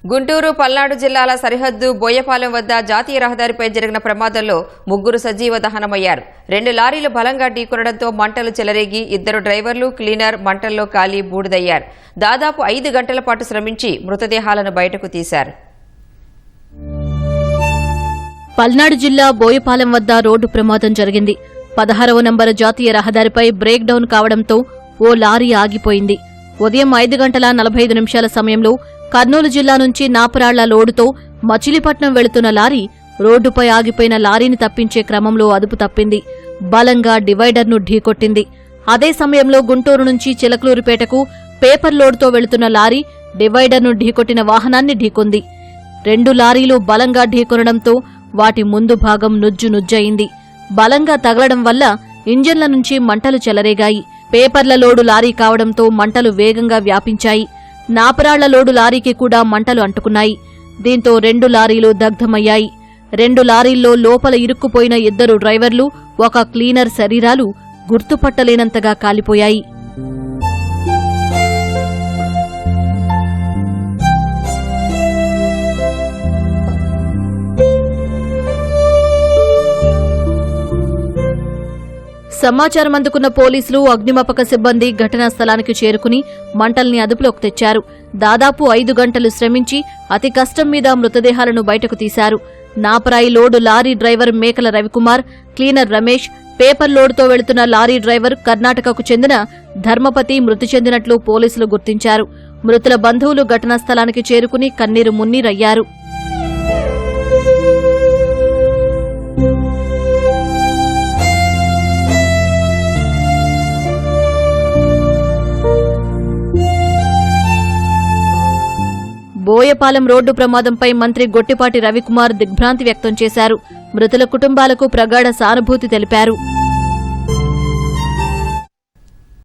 గుంటూరు పల్నాడు జిల్లాల సరిహద్దు బోయపాలెం వద్ద జాతీయ రహదారిపై జరిగిన ప్రమాదంలో 3 సజీవ దహనమయ్యారు. 2 లారీలు బలంగా ఢీకొనడంతో మంటలు చెలరేగి 2 డ్రైవర్లు, క్లీనర్ మంటల్లో కాలి బూడిదయ్యారు. దాదాపు 5 గంటల పాటు శ్రమించి మృతదేహాలను బయటకు తీశారు. పల్నాడు జిల్లా బోయపాలెం వద్ద రోడ్డు ప్రమాదం జరిగింది. 16వ నంబరు జాతీయ రహదారిపై బ్రేక్ డౌన్ కావడంతో ఓ లారీ ఆగిపోయింది. ఉదయం 5 గంటల 45 నిమిషాల సమయంలో కర్నూలు జిల్లా నుంచి నాపరాళ్ల లోడుతో మచిలీపట్నం వెళుతున్న లారీ రోడ్డుపై ఆగిపోయిన లారీని తప్పించే క్రమంలో అదుపు తప్పింది. బలంగా డివైడర్ను ఢీకొట్టింది. అదే సమయంలో గుంటూరు నుంచి చిలకలూరిపేటకు పేపర్ లోడుతో వెళుతున్న లారీ డివైడర్ను ఢీకొట్టిన వాహనాన్ని ఢీకొంది. 2 లారీలు బలంగా ఢీకొనడంతో వాటి ముందు భాగం నుజ్జయింది. బలంగా తగలడం వల్ల ఇంజన్ల నుంచి మంటలు చెలరేగాయి. పేపర్ల లోడు లారీ కావడంతో మంటలు వేగంగా వ్యాపించాయి. నాపరాళ్ల లోడు లారీకి కూడా మంటలు అంటుకున్నాయి. దీంతో 2 లారీలు దగ్ధమయ్యాయి. 2 లారీల్లో లోపల ఇరుక్కుపోయిన 2 డ్రైవర్లు, 1 క్లీనర్ శరీరాలు గుర్తుపట్టలేనంతగా కాలిపోయాయి. సమాచారం అందుకున్న పోలీసులు, అగ్నిమాపక సిబ్బంది ఘటనా స్థలానికి చేరుకుని మంటల్ని అదుపులోకి తెచ్చారు. దాదాపు 5 గంటలు శ్రమించి అతి కష్టం మీద మృతదేహాలను బయటకు తీశారు. నాపరాయి లోడు లారీ డ్రైవర్ మేకల రవికుమార్, క్లీనర్ రమేష్, పేపర్ లోడుతో వెళుతున్న లారీ డ్రైవర్ కర్ణాటకకు చెందిన ధర్మపతి మృతి చెందినట్లు పోలీసులు గుర్తించారు. మృతుల బంధువులు ఘటనా స్థలానికి చేరుకుని కన్నీరు మున్నీరయ్యారు. బోయపాలెం రోడ్డు ప్రమాదంపై మంత్రి గొట్టిపాటి రవికుమార్ దిగ్భ్రాంతి వ్యక్తం చేశారు. మృతుల కుటుంబాలకు ప్రగాఢ సానుభూతి తెలిపారు.